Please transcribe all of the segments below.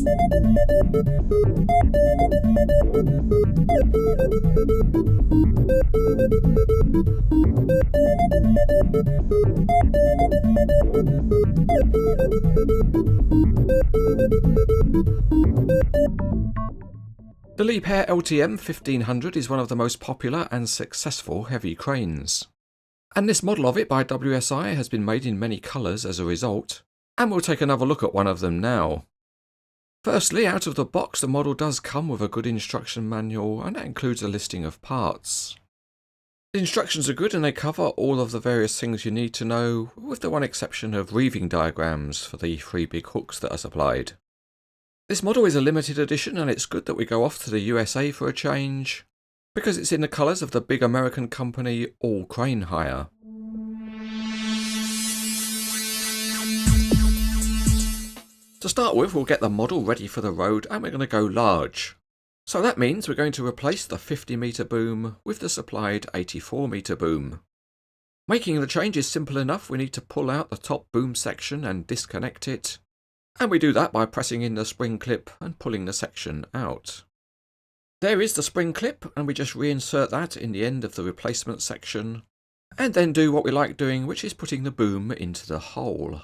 The Liebherr LTM 1500 is one of the most popular and successful heavy cranes. And this model of it by WSI has been made in many colours as a result, and we'll take another look at one of them now. Firstly, out of the box the model does come with a good instruction manual, and that includes a listing of parts. The instructions are good and they cover all of the various things you need to know, with the one exception of reeving diagrams for the 3 big hooks that are supplied. This model is a limited edition and it's good that we go off to the USA for a change, because it's in the colours of the big American company All Crane Hire. To start with, we'll get the model ready for the road and we're going to go large. So that means we're going to replace the 50 metre boom with the supplied 84 metre boom. Making the change is simple enough. We need to pull out the top boom section and disconnect it. And we do that by pressing in the spring clip and pulling the section out. There is the spring clip, and we just reinsert that in the end of the replacement section, and then do what we like doing, which is putting the boom into the hole.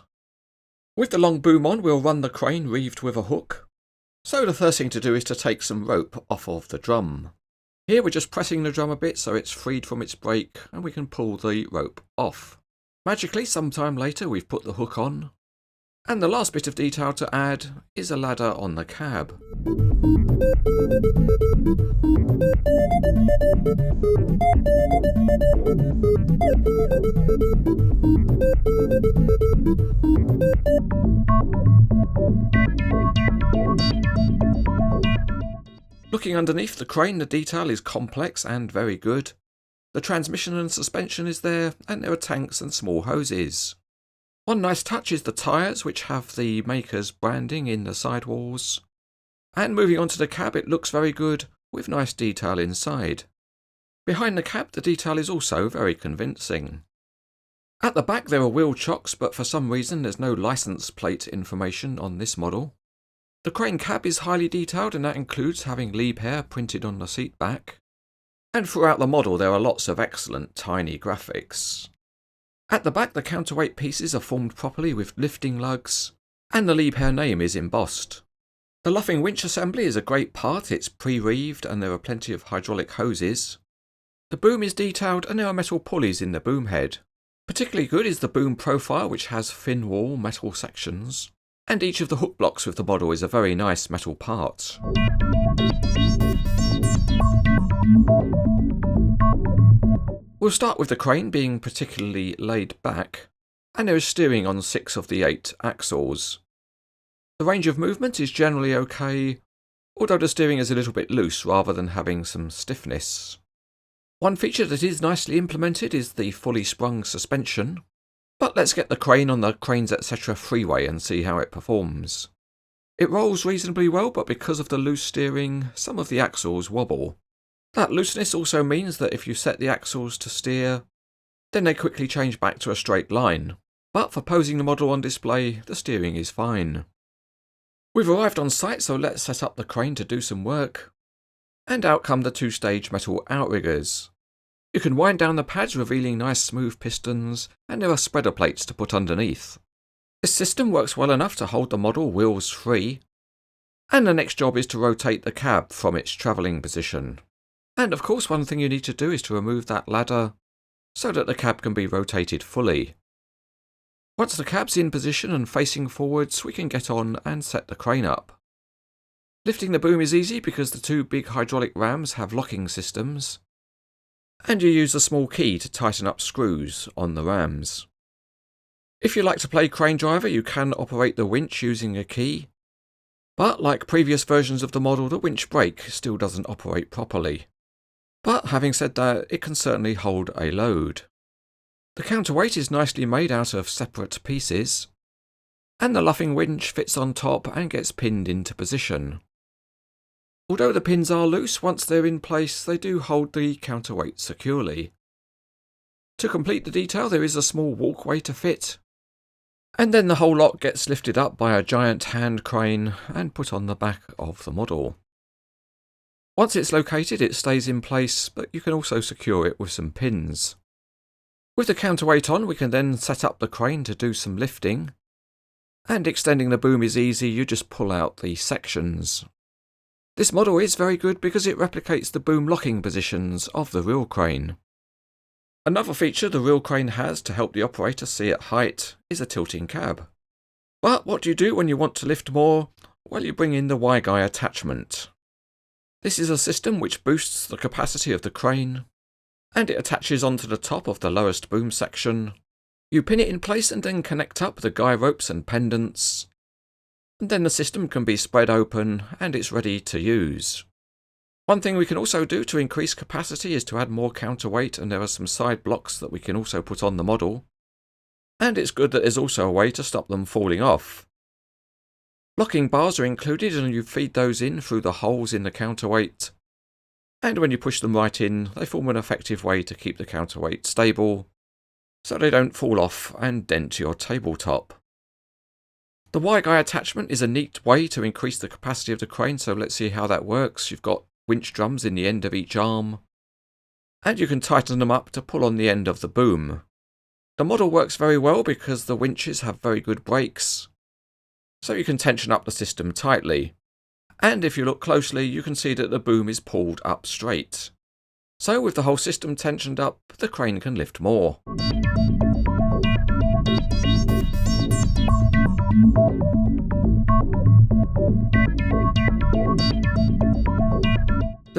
With the long boom on, we'll run the crane reeved with a hook. So the first thing to do is to take some rope off of the drum. Here we're just pressing the drum a bit so it's freed from its brake and we can pull the rope off. Magically, sometime later we've put the hook on. And the last bit of detail to add is a ladder on the cab. Looking underneath the crane, the detail is complex and very good. The transmission and suspension is there, and there are tanks and small hoses. One nice touch is the tyres, which have the maker's branding in the sidewalls. And moving on to the cab, it looks very good, with nice detail inside. Behind the cab, the detail is also very convincing. At the back there are wheel chocks, but for some reason there's no license plate information on this model. The crane cab is highly detailed, and that includes having Liebherr printed on the seat back. And throughout the model there are lots of excellent tiny graphics. At the back, the counterweight pieces are formed properly with lifting lugs, and the Liebherr name is embossed. The luffing winch assembly is a great part. It's pre-reeved and there are plenty of hydraulic hoses. The boom is detailed and there are metal pulleys in the boom head. Particularly good is the boom profile, which has fin wall metal sections, and each of the hook blocks with the model is a very nice metal part. We'll start with the crane being particularly laid back, and there is steering on 6 of the 8 axles. The range of movement is generally okay, although the steering is a little bit loose rather than having some stiffness. One feature that is nicely implemented is the fully sprung suspension, but let's get the crane on the Cranes Etc. freeway and see how it performs. It rolls reasonably well, but because of the loose steering, some of the axles wobble. That looseness also means that if you set the axles to steer, then they quickly change back to a straight line. But for posing the model on display, the steering is fine. We've arrived on site, so let's set up the crane to do some work. And out come the 2-stage metal outriggers. You can wind down the pads, revealing nice smooth pistons, and there are spreader plates to put underneath. This system works well enough to hold the model wheels free. And the next job is to rotate the cab from its travelling position. And of course, one thing you need to do is to remove that ladder so that the cab can be rotated fully. Once the cab's in position and facing forwards, we can get on and set the crane up. Lifting the boom is easy because the 2 big hydraulic rams have locking systems, and you use a small key to tighten up screws on the rams. If you like to play crane driver, you can operate the winch using a key, but like previous versions of the model, the winch brake still doesn't operate properly. But having said that, it can certainly hold a load. The counterweight is nicely made out of separate pieces, and the luffing winch fits on top and gets pinned into position. Although the pins are loose, once they're in place they do hold the counterweight securely. To complete the detail, there is a small walkway to fit, And then the whole lot gets lifted up by a giant hand crane and put on the back of the model. Once it's located, it stays in place, but you can also secure it with some pins. With the counterweight on, we can then set up the crane to do some lifting. And extending the boom is easy, you just pull out the sections. This model is very good because it replicates the boom locking positions of the real crane. Another feature the real crane has to help the operator see at height is a tilting cab. But what do you do when you want to lift more? Well, you bring in the Y-guy attachment. This is a system which boosts the capacity of the crane, and it attaches onto the top of the lowest boom section. You pin it in place and then connect up the guy ropes and pendants. And then the system can be spread open and it's ready to use. One thing we can also do to increase capacity is to add more counterweight, and there are some side blocks that we can also put on the model. And it's good that there's also a way to stop them falling off. Locking bars are included and you feed those in through the holes in the counterweight. And when you push them right in, they form an effective way to keep the counterweight stable, so they don't fall off and dent your tabletop. The Y-guy attachment is a neat way to increase the capacity of the crane, so let's see how that works. You've got winch drums in the end of each arm, and you can tighten them up to pull on the end of the boom. The model works very well because the winches have very good brakes, so you can tension up the system tightly. And if you look closely, you can see that the boom is pulled up straight. So with the whole system tensioned up, the crane can lift more.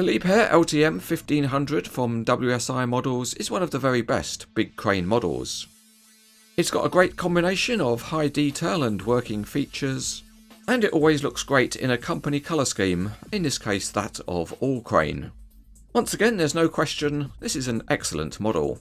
The Liebherr LTM 1500 from WSI models is one of the very best big crane models. It's got a great combination of high detail and working features, and it always looks great in a company colour scheme, in this case that of all crane. Once again, there's no question, this is an excellent model.